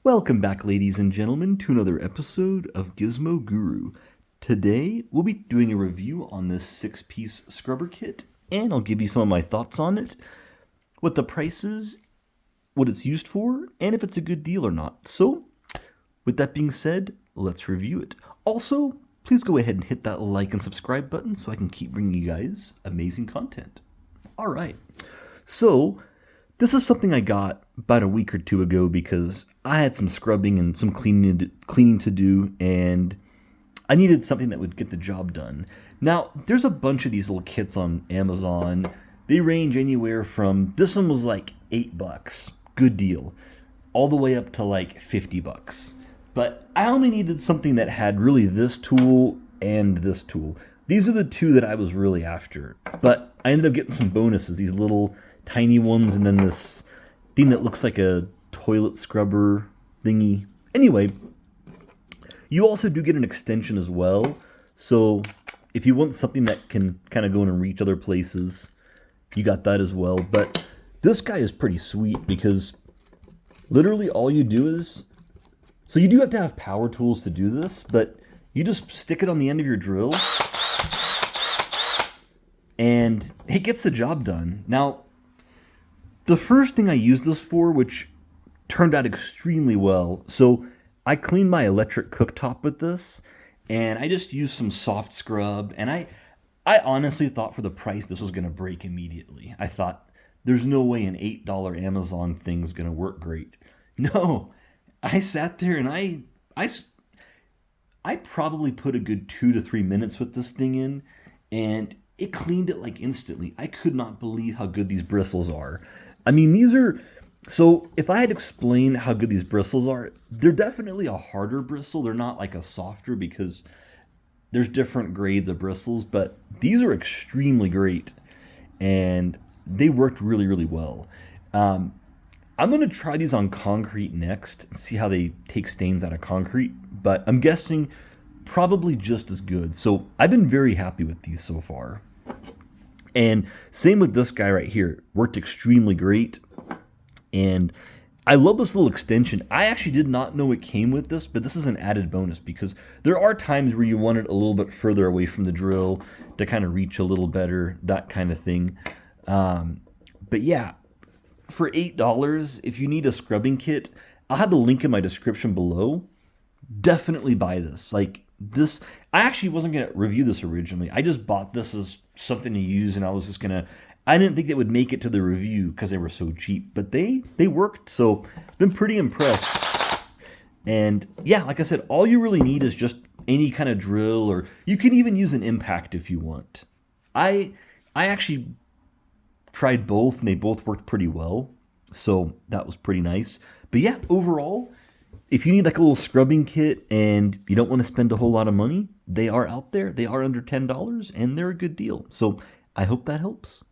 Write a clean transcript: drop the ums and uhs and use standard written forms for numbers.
Welcome back, ladies and gentlemen, to another episode of Gizmo Guru. Today, we'll be doing a review on this 6-piece scrubber kit, and I'll give you some of my thoughts on it, what the price is, what it's used for, and if it's a good deal or not. So, with that being said, let's review it. Also, please go ahead and hit that like and subscribe button so I can keep bringing you guys amazing content. Alright, so this is something I got about a week or two ago because I had some scrubbing and some cleaning to do, and I needed something that would get the job done. Now, there's a bunch of these little kits on Amazon. They range anywhere from, this one was like $8, good deal, all the way up to like $50. But I only needed something that had really this tool and this tool. These are the two that I was really after, but I ended up getting some bonuses, these little tiny ones, and then this thing that looks like a toilet scrubber thingy. Anyway, you also do get an extension as well, so if you want something that can kind of go in and reach other places, you got that as well. But this guy is pretty sweet because literally all you do is, so you do have to have power tools to do this, but you just stick it on the end of your drill and it gets the job done. Now, the first thing I used this for, which turned out extremely well, so I cleaned my electric cooktop with this, and I just used some soft scrub, and I honestly thought for the price this was going to break immediately. I thought, there's no way an $8 Amazon thing's going to work great. No, I sat there and I probably put a good 2 to 3 minutes with this thing in, and it cleaned it like instantly. I could not believe how good these bristles are. I mean, these are, so if I had to explain how good these bristles are, they're definitely a harder bristle. They're not like a softer because there's different grades of bristles, but these are extremely great and they worked really, really well. I'm going to try these on concrete next and see how they take stains out of concrete, but I'm guessing probably just as good. So I've been very happy with these so far. And same with this guy right here. Worked extremely great. And I love this little extension. I actually did not know it came with this, but this is an added bonus because there are times where you want it a little bit further away from the drill to kind of reach a little better, that kind of thing. But yeah, for $8, if you need a scrubbing kit, I'll have the link in my description below. Definitely buy this. Like this, I actually wasn't going to review this originally. I just bought this as something to use, and I was just going to, I didn't think they would make it to the review because they were so cheap, but they worked, so I've been pretty impressed. And yeah, like I said, all you really need is just any kind of drill, or you can even use an impact if you want. I actually tried both, and they both worked pretty well, so that was pretty nice. But yeah, overall, if you need like a little scrubbing kit and you don't want to spend a whole lot of money, they are out there. They are under $10 and they're a good deal. So I hope that helps.